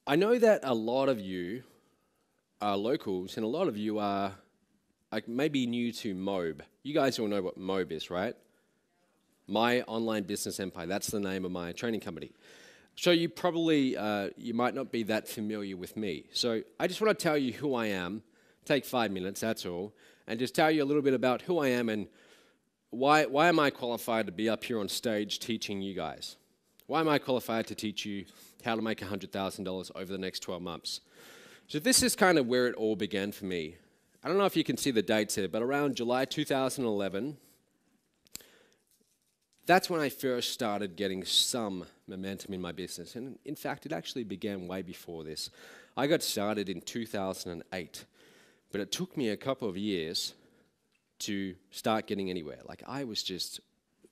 I know that a lot of you are locals and a lot of you are like maybe new to MOBE. You guys all know what MOBE is, right? My Online Business Empire. That's the name of my training company. So you probably, you might not be that familiar with me. So I just want to tell you who I am. Take 5 minutes, that's all. And just tell you a little bit about who I am and why am I qualified to be up here on stage teaching you guys? Why am I qualified to teach you how to make $100,000 over the next 12 months? So this is kind of where it all began for me. I don't know if you can see the dates here, but around July 2011, that's when I first started getting some momentum in my business. And in fact, it actually began way before this. I got started in 2008, but it took me a couple of years to start getting anywhere. Like I was just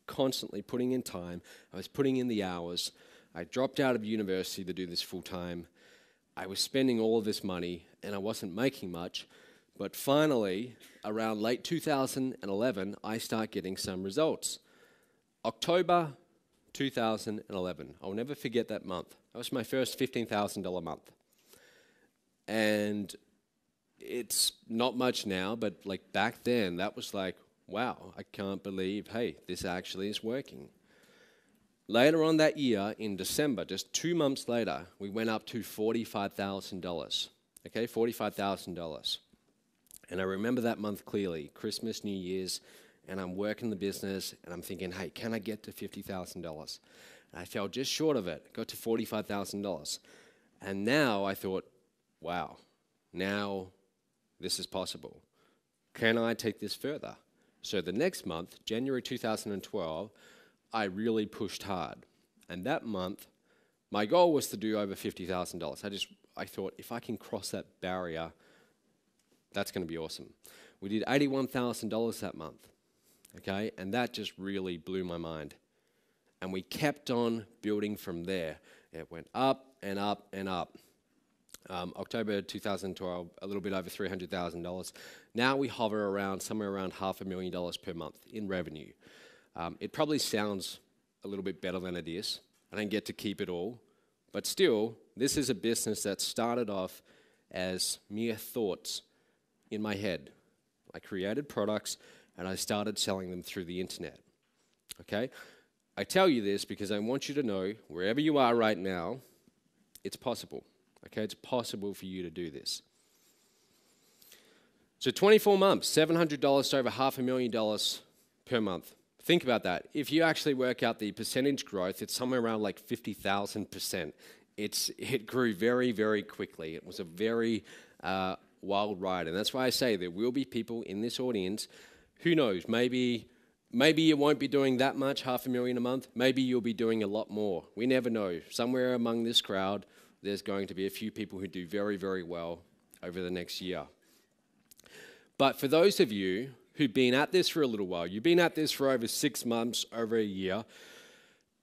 constantly putting in time. I was putting in the hours. I dropped out of university to do this full time. I was spending all of this money and I wasn't making much. But finally, around late 2011, I start getting some results. October 2011. I'll never forget that month. That was my first $15,000 month. And it's not much now, but like back then, that was like, wow, I can't believe, hey, this actually is working. Later on that year, in December, just 2 months later, we went up to $45,000. Okay, $45,000. And I remember that month clearly, Christmas, New Year's, and I'm working the business, and I'm thinking, hey, can I get to $50,000? I fell just short of it, got to $45,000. And now I thought, wow, now this is possible. Can I take this further? So the next month, January 2012, I really pushed hard. And that month, my goal was to do over $50,000. I thought, if I can cross that barrier, that's going to be awesome. We did $81,000 that month. Okay, and that just really blew my mind. And we kept on building from there. It went up and up and up. October 2012, a little bit over $300,000. Now we hover around somewhere around $500,000 per month in revenue. It probably sounds a little bit better than it is. I don't get to keep it all. But still, this is a business that started off as mere thoughts in my head. I created products and I started selling them through the internet. Okay? I tell you this because I want you to know, wherever you are right now, it's possible. Okay? It's possible for you to do this. So 24 months, $700 to over $500,000 per month. Think about that. If you actually work out the percentage growth, it's somewhere around like 50,000%. It grew very, very quickly. It was a very wild ride. And that's why I say there will be people in this audience. Who knows, maybe you won't be doing that much, $500,000 a month. Maybe you'll be doing a lot more. We never know. Somewhere among this crowd, there's going to be a few people who do very, very well over the next year. But for those of you who've been at this for a little while, you've been at this for over 6 months, over a year,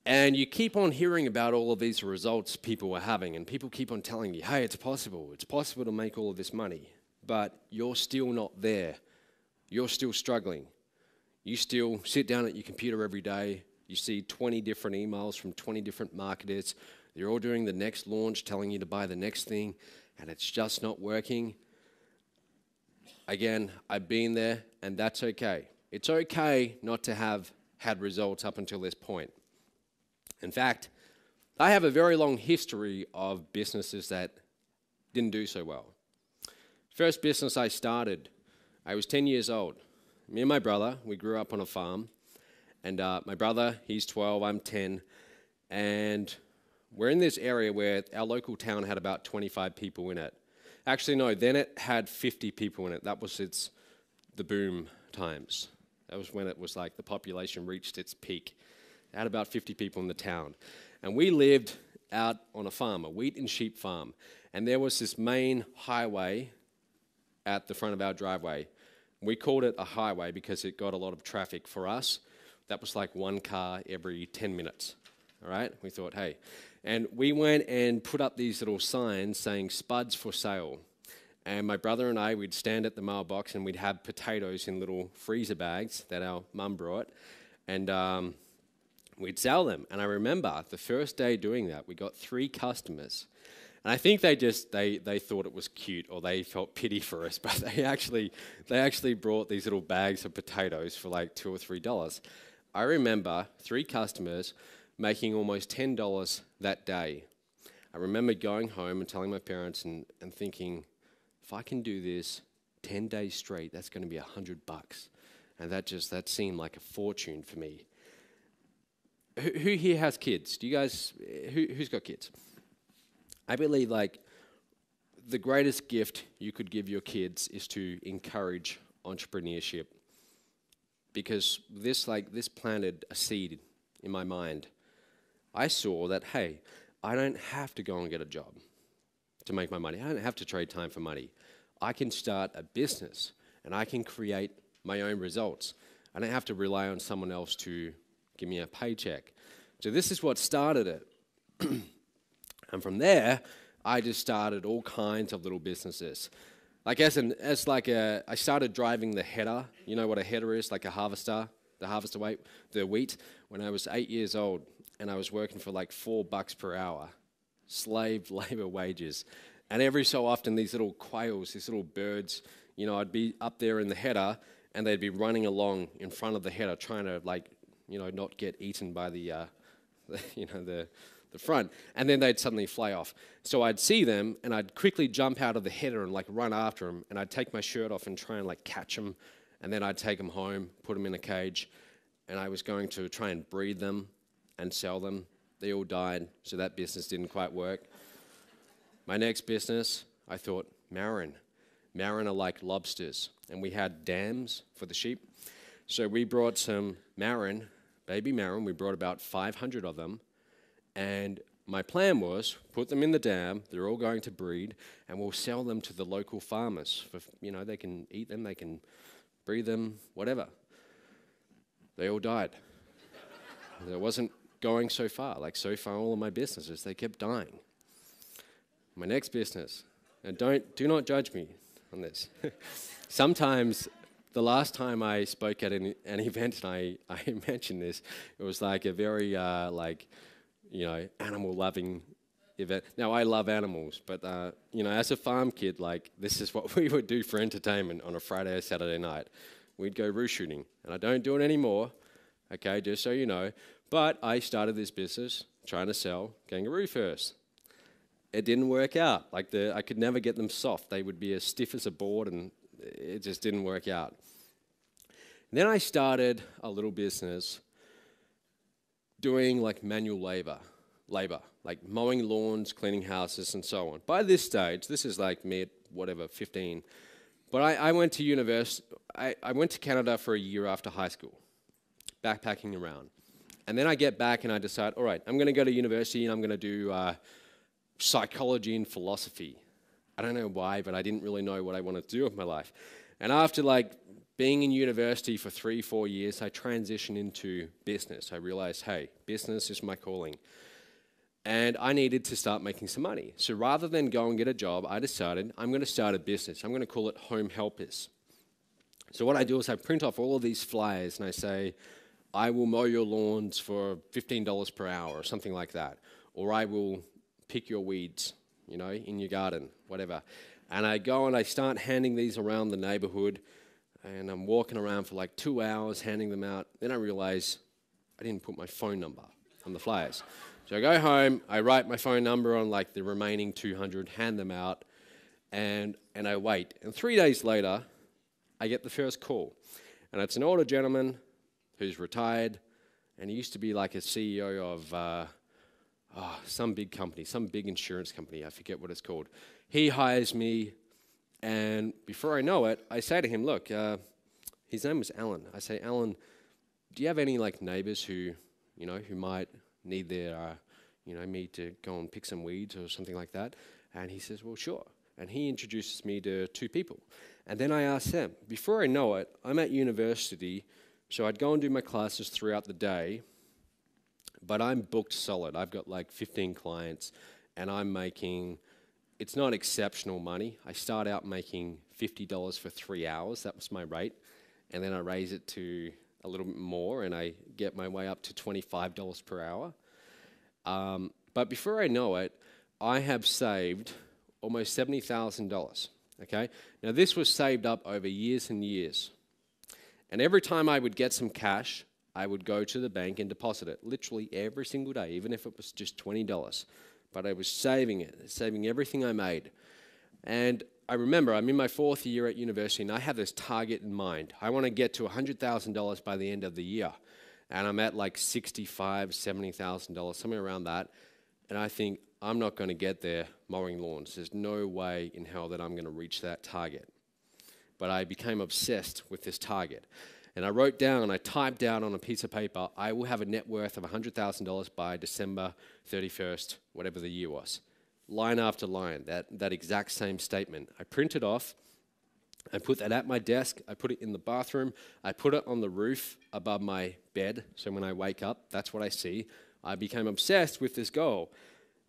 and you keep on hearing about all of these results people are having, and people keep on telling you, hey, it's possible to make all of this money, but you're still not there. You're still struggling. You still sit down at your computer every day. You see 20 different emails from 20 different marketers. They're all doing the next launch, telling you to buy the next thing, and it's just not working. Again, I've been there, and that's okay. It's okay not to have had results up until this point. In fact, I have a very long history of businesses that didn't do so well. First business I started, I was 10 years old. Me and my brother, we grew up on a farm. And my brother, he's 12, I'm 10. And we're in this area where our local town had about 25 people in it. Actually, no, then it had 50 people in it. That was the boom times. That was when it was like the population reached its peak. It had about 50 people in the town. And we lived out on a farm, a wheat and sheep farm. And there was this main highway at the front of our driveway. We called it a highway because it got a lot of traffic. For us, that was like one car every 10 minutes. All right? We thought, hey. And we went and put up these little signs saying spuds for sale. And my brother and I, we'd stand at the mailbox and we'd have potatoes in little freezer bags that our mum brought. And we'd sell them. And I remember the first day doing that, we got 3 customers. And I think they thought it was cute, or they felt pity for us, but they actually brought these little bags of potatoes for like $2 or $3. I remember 3 customers making almost $10 that day. I remember going home and telling my parents and thinking, if I can do this 10 days straight, that's going to be $100. And that seemed like a fortune for me. Who here has kids? Do you guys, who's got kids? I believe like the greatest gift you could give your kids is to encourage entrepreneurship, because this planted a seed in my mind. I saw that, hey, I don't have to go and get a job to make my money. I don't have to trade time for money. I can start a business and I can create my own results. I don't have to rely on someone else to give me a paycheck. So this is what started it. And from there, I just started all kinds of little businesses. Like I started driving the header. You know what a header is, like a harvester, the wheat, when I was 8 years old, and I was working for like $4 per hour, slave labor wages. And every so often, these little quails, these little birds, I'd be up there in the header, and they'd be running along in front of the header, trying to not get eaten by the front, and then they'd suddenly fly off. So I'd see them, and I'd quickly jump out of the header and run after them, and I'd take my shirt off and try and catch them, and then I'd take them home, put them in a cage, and I was going to try and breed them and sell them. They all died, so that business didn't quite work. My next business, I thought, marron. Marron are like lobsters, and we had dams for the sheep. So we brought some marron, baby marron. We brought about 500 of them, and my plan was put them in the dam. They're all going to breed, and we'll sell them to the local farmers. They can eat them, they can breed them, whatever. They all died. It wasn't going so far. So far, all of my businesses, they kept dying. My next business, and do not judge me on this. Sometimes, the last time I spoke at an event and I mentioned this, it was like a very animal-loving event. Now, I love animals, but as a farm kid, this is what we would do for entertainment on a Friday or Saturday night. We'd go roo shooting, and I don't do it anymore, okay, just so you know. But I started this business trying to sell kangaroo furs. It didn't work out. I could never get them soft. They would be as stiff as a board, and it just didn't work out. And then I started a little business doing manual labor, like mowing lawns, cleaning houses, and so on. By this stage, this is me at 15. But I went to university. I went to Canada for a year after high school, backpacking around. And then I get back and I decide, all right, I'm going to go to university and I'm going to do psychology and philosophy. I don't know why, but I didn't really know what I wanted to do with my life. And after being in university for 3-4 years, I transitioned into business. I realized, hey, business is my calling. And I needed to start making some money. So rather than go and get a job, I decided I'm going to start a business. I'm going to call it Home Helpers. So what I do is I print off all of these flyers and I say, I will mow your lawns for $15 per hour or something like that. Or I will pick your weeds, in your garden, whatever. And I go and I start handing these around the neighborhood, and I'm walking around for 2 hours handing them out. Then I realize I didn't put my phone number on the flyers. So I go home, I write my phone number on the remaining 200, hand them out, and I wait. And 3 days later, I get the first call. And it's an older gentleman who's retired, and he used to be a CEO of some big company, some big insurance company, I forget what it's called. He hires me, and before I know it, I say to him, look, his name was Alan. I say, Alan, do you have any neighbors who might need their, me to go and pick some weeds or something like that? And he says, well, sure. And he introduces me to 2 people. And then I ask them. Before I know it, I'm at university, so I'd go and do my classes throughout the day, but I'm booked solid. I've got 15 clients, and I'm making, it's not exceptional money. I start out making $50 for 3 hours. That was my rate. And then I raise it to a little bit more, and I get my way up to $25 per hour. But before I know it, I have saved almost $70,000, okay? Now, this was saved up over years and years. And every time I would get some cash, I would go to the bank and deposit it, literally every single day, even if it was just $20. But I was saving it, saving everything I made. And I remember I'm in my 4th year at university, and I have this target in mind. I want to get to $100,000 by the end of the year. And I'm at like $65,000, $70,000, somewhere around that. And I think, I'm not going to get there mowing lawns. There's no way in hell that I'm going to reach that target. But I became obsessed with this target. And I wrote down, I typed down on a piece of paper, I will have a net worth of $100,000 by December 31st, whatever the year was. Line after line, that exact same statement. I printed off, I put that at my desk, I put it in the bathroom, I put it on the roof above my bed, so when I wake up, that's what I see. I became obsessed with this goal.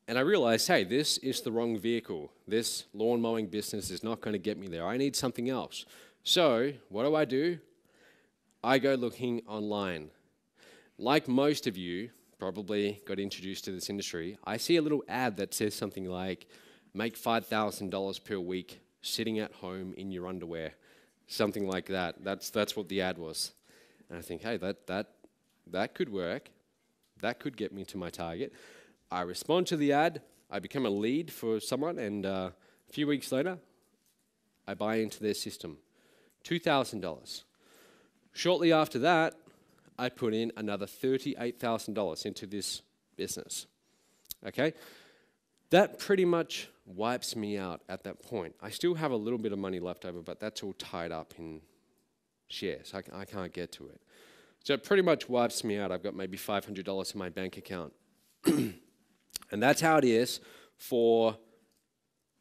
And I realized, hey, this is the wrong vehicle. This lawn mowing business is not going to get me there. I need something else. So what do? I go looking online. Like most of you probably got introduced to this industry, I see a little ad that says something like, make $5,000 per week sitting at home in your underwear. Something like that. That's what the ad was. And I think, hey, that could work. That could get me to my target. I respond to the ad, I become a lead for someone, and a few weeks later, I buy into their system. $2,000. Shortly after that, I put in another $38,000 into this business. Okay? That pretty much wipes me out at that point. I still have a little bit of money left over, but that's all tied up in shares. I can't get to it. So it pretty much wipes me out. I've got maybe $500 in my bank account. And that's how it is for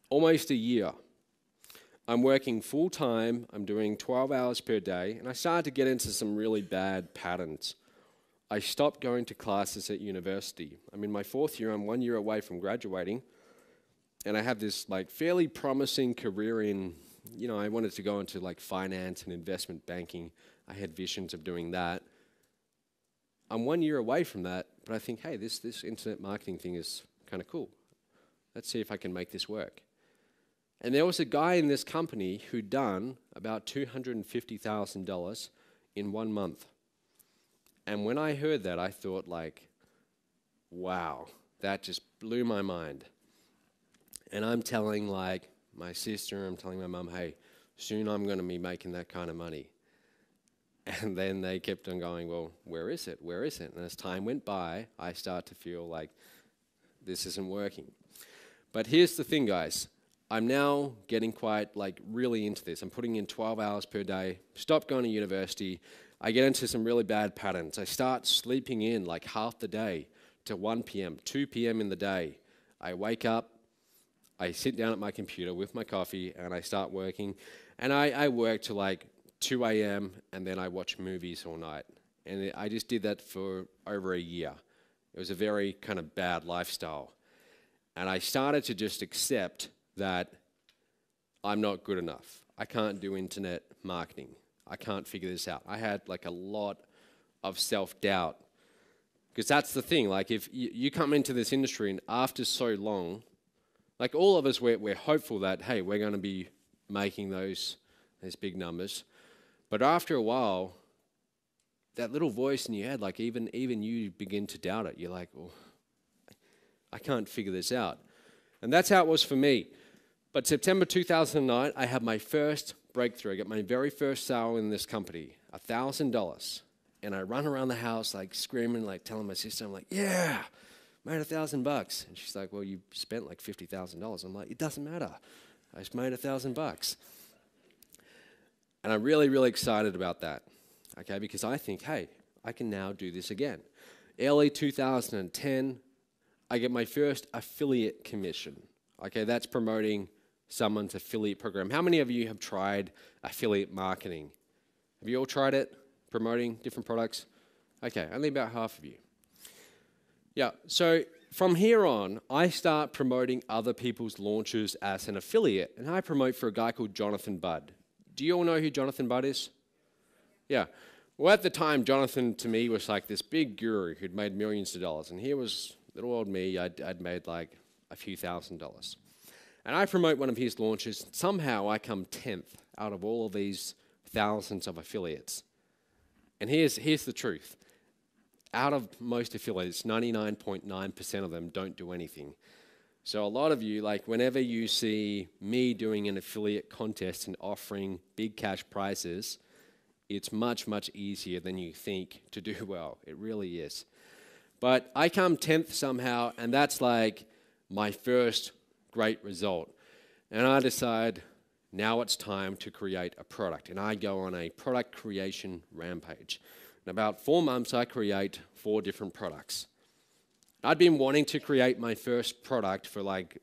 almost a year. I'm working full time, I'm doing 12 hours per day, and I started to get into some really bad patterns. I stopped going to classes at university. I'm in my 4th year, I'm 1 year away from graduating, and I have this like fairly promising career in, I wanted to go into like finance and investment banking. I had visions of doing that. I'm 1 year away from that, but I think, hey, this internet marketing thing is kind of cool. Let's see if I can make this work. And there was a guy in this company who'd done about $250,000 in 1 month. And when I heard that, I thought like, wow, that just blew my mind. And I'm telling like my sister, I'm telling my mum, hey, soon I'm going to be making that kind of money. And then they kept on going, well, where is it? Where is it? And as time went by, I start to feel like this isn't working. But here's the thing, guys. I'm now getting quite like really into this. I'm putting in 12 hours per day, stop going to university. I get into some really bad patterns. I start sleeping in like half the day to 1 p.m., 2 p.m. in the day. I wake up, I sit down at my computer with my coffee, and I start working. And I work to like 2 a.m. and then I watch movies all night. And I just did that for over a year. It was a very kind of bad lifestyle. And I started to just accept that I'm not good enough. I can't do internet marketing. I can't figure this out. I had like a lot of self-doubt. Because that's the thing, like if you come into this industry and after so long, like all of us, we're hopeful that, hey, we're going to be making those big numbers. But after a while, that little voice in your head, like even you begin to doubt it. You're like, oh, I can't figure this out. And that's how it was for me. But September 2009, I had my first breakthrough. I got my very first sale in this company, $1,000. And I run around the house like screaming, like telling my sister, I'm like, yeah, made $1,000. And she's like, well, you spent like $50,000. I'm like, it doesn't matter. I just made $1,000. And I'm really, really excited about that, okay, because I think, hey, I can now do this again. Early 2010, I get my first affiliate commission. Okay, that's promoting someone's affiliate program. How many of you have tried affiliate marketing? Have you all tried it, promoting different products? Okay, only about half of you. Yeah, so from here on, I start promoting other people's launches as an affiliate, and I promote for a guy called Jonathan Budd. Do you all know who Jonathan Budd is? Yeah. Well, at the time, Jonathan, to me, was like this big guru who'd made millions of dollars. And here was little old me. I'd made like a few $1,000s. And I promote one of his launches. Somehow I come 10th out of all of these thousands of affiliates. And here's the truth. Out of most affiliates, 99.9% of them don't do anything. So a lot of you, like whenever you see me doing an affiliate contest and offering big cash prizes, it's much, much easier than you think to do well. It really is. But I come 10th somehow, and that's like my first great result. And I decide now it's time to create a product. And I go on a product creation rampage. In about 4 months, I create 4 different products. I'd been wanting to create my first product for like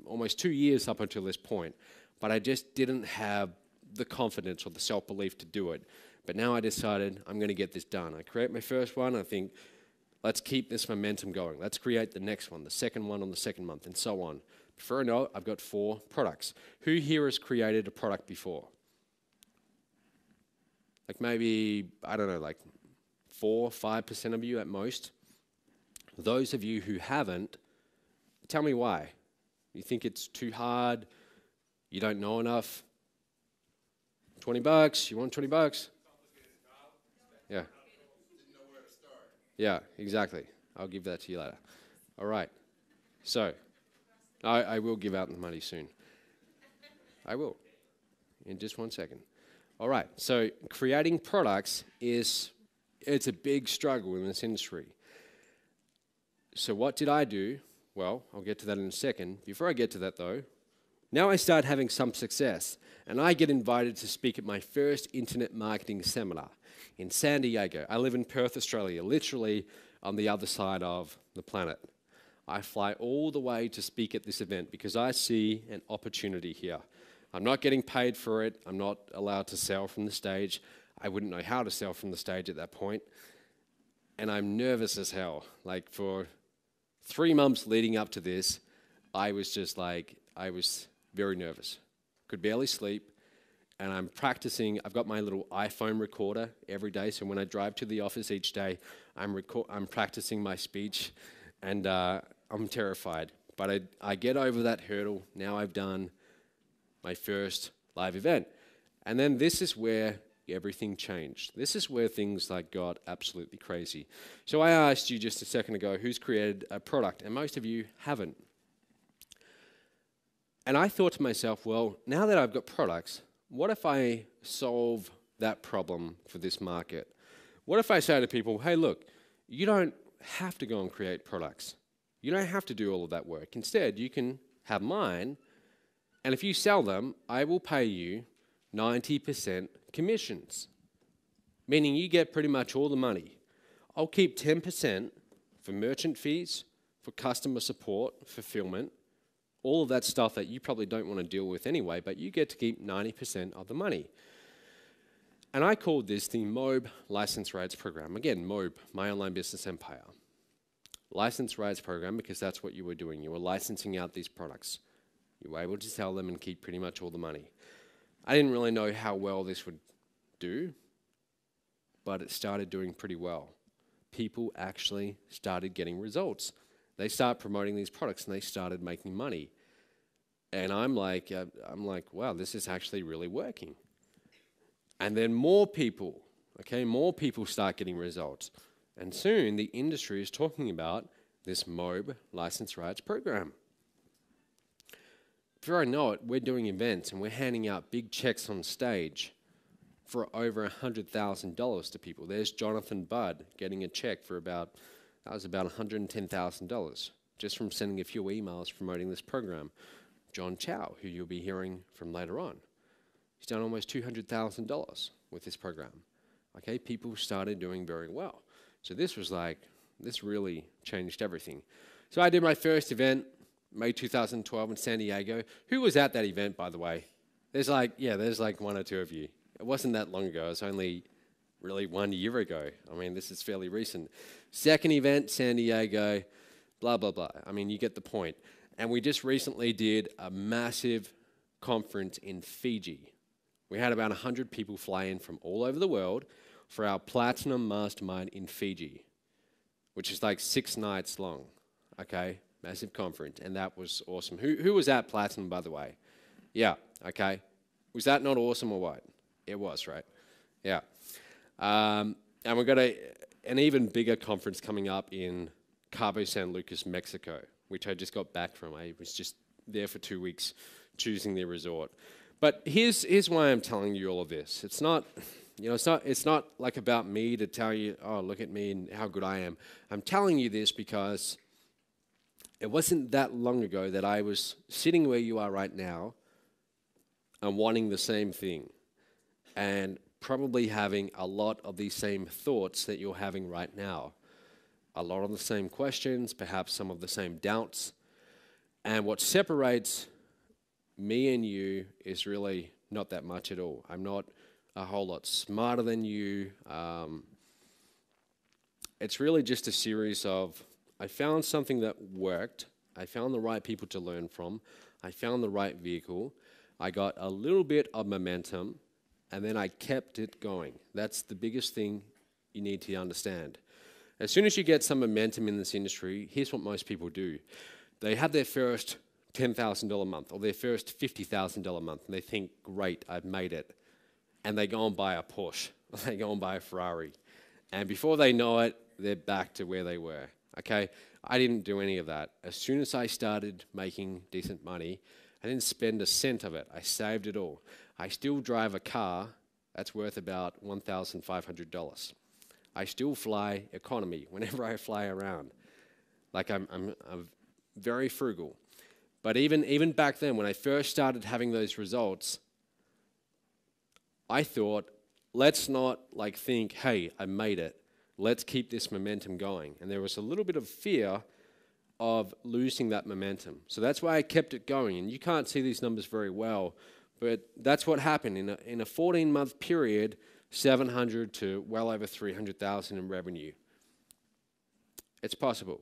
almost 2 years up until this point, but I just didn't have the confidence or the self-belief to do it. But now I decided I'm going to get this done. I create my first one. I think, let's keep this momentum going. Let's create the next one, the second one on the second month, and so on. Before I know it, I've got 4 products. Who here has created a product before? Like maybe, I don't know, like 4, 5% of you at most. Those of you who haven't, tell me why. You think it's too hard? You don't know enough? $20? You want $20? Yeah. Yeah, exactly. I'll give that to you later. All right. So, I will give out the money soon. I will. In just 1 second. All right. So, creating products it's a big struggle in this industry. So what did I do? Well, I'll get to that in a second. Before I get to that though, now I start having some success, and I get invited to speak at my first internet marketing seminar in San Diego. I live in Perth, Australia, literally on the other side of the planet. I fly all the way to speak at this event because I see an opportunity here. I'm not getting paid for it. I'm not allowed to sell from the stage. I wouldn't know how to sell from the stage at that point. And I'm nervous as hell. Like for 3 months leading up to this, I was very nervous. Could barely sleep. And I'm practicing. I've got my little iPhone recorder every day. So when I drive to the office each day, I'm practicing my speech. And I'm terrified. But I get over that hurdle. Now I've done my first live event. And then this is where everything changed. This is where things like got absolutely crazy. So I asked you just a second ago, who's created a product? And most of you haven't. And I thought to myself, well, now that I've got products, what if I solve that problem for this market? What if I say to people, hey, look, you don't have to go and create products. You don't have to do all of that work. Instead, you can have mine, and if you sell them, I will pay you 90% commissions, meaning you get pretty much all the money. I'll keep 10% for merchant fees, for customer support, fulfillment, all of that stuff that you probably don't want to deal with anyway, but you get to keep 90% of the money. And I called this the MOBE License Rights Program. Again, MOBE, My Online Business Empire. License Rights Program, because that's what you were doing. You were licensing out these products. You were able to sell them and keep pretty much all the money. I didn't really know how well this would do, but it started doing pretty well. People actually started getting results. They started promoting these products and they started making money. And I'm like, wow, this is actually really working. And then more people start getting results. And soon the industry is talking about this MOBE License Rights Program. Before I know it, we're doing events and we're handing out big checks on stage for over $100,000 to people. There's Jonathan Budd getting a check for about $110,000 just from sending a few emails promoting this program. John Chow, who you'll be hearing from later on, he's done almost $200,000 with this program. Okay, people started doing very well. So this really changed everything. So I did my first event, May 2012 in San Diego. Who was at that event, by the way? There's like 1 or 2 of you. It wasn't that long ago. It was only really 1 year ago. I mean, this is fairly recent. Second event, San Diego, blah, blah, blah. I mean, you get the point. And we just recently did a massive conference in Fiji. We had about 100 people fly in from all over the world for our Platinum Mastermind in Fiji, which is like 6 nights long, okay? massive conference, and that was awesome. Who was at Platinum, by the way? Yeah, okay. Was that not awesome or what? It was, right? Yeah. And we've got an even bigger conference coming up in Cabo San Lucas, Mexico, which I just got back from. I was just there for 2 weeks choosing the resort. But here's why I'm telling you all of this. It's not, it's not like about me to tell you, oh, look at me and how good I am. I'm telling you this because it wasn't that long ago that I was sitting where you are right now and wanting the same thing, and probably having a lot of these same thoughts that you're having right now. A lot of the same questions, perhaps some of the same doubts. And what separates me and you is really not that much at all. I'm not a whole lot smarter than you. It's really just a series of, I found something that worked. I found the right people to learn from. I found the right vehicle. I got a little bit of momentum, and then I kept it going. That's the biggest thing you need to understand. As soon as you get some momentum in this industry, here's what most people do. They have their first $10,000 month or their first $50,000 month, and they think, great, I've made it. And they go and buy a Porsche, or they go and buy a Ferrari. And before they know it, they're back to where they were, okay? I didn't do any of that. As soon as I started making decent money, I didn't spend a cent of it. I saved it all. I still drive a car that's worth about $1,500. I still fly economy whenever I fly around. Like I'm very frugal. But even back then, when I first started having those results, I thought, let's not like think, hey, I made it. Let's keep this momentum going. And there was a little bit of fear of losing that momentum. So that's why I kept it going. And you can't see these numbers very well, but that's what happened. In a 14-month period, 700 to well over 300,000 in revenue. It's possible.